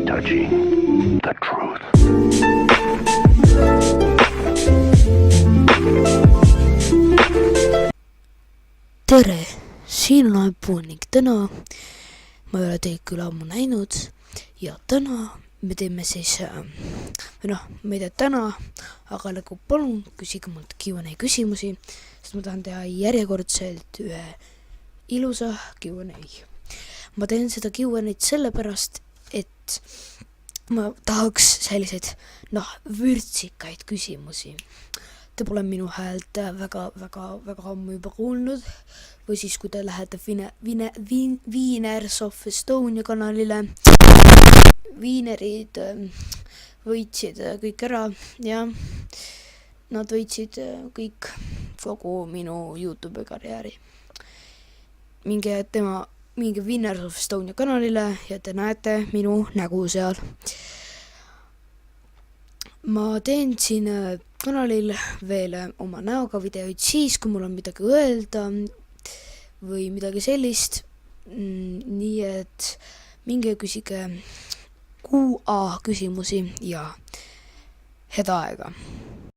touching the truth. Tere, siin on Aepuu ning täna ma ei ole teid küll ammu näinud ja täna me teeme siis, ma ei tea täna, aga nagu palun küsige mult Q&A küsimusi, sest ma tahan teha järjekordselt ühe ilusa Q&A. Ma teen seda Q&A't sellepärast, et ma tahaks selliseid, vürtsikaid küsimusi. Te pole minu häält väga ammu juba kuulnud või siis kui te lähete Wieners of Estonia kanalile, Wienerid võitsid kõik ära ja nad võitsid kogu minu YouTube karjääri. Minge Wieners of Estonia kanalile ja te näete minu nägu seal. Ma teen siin kanalil veel oma näoga videoid siis, kui mul on midagi öelda või midagi sellist. Nii et minge küsige QA küsimusi ja head aega.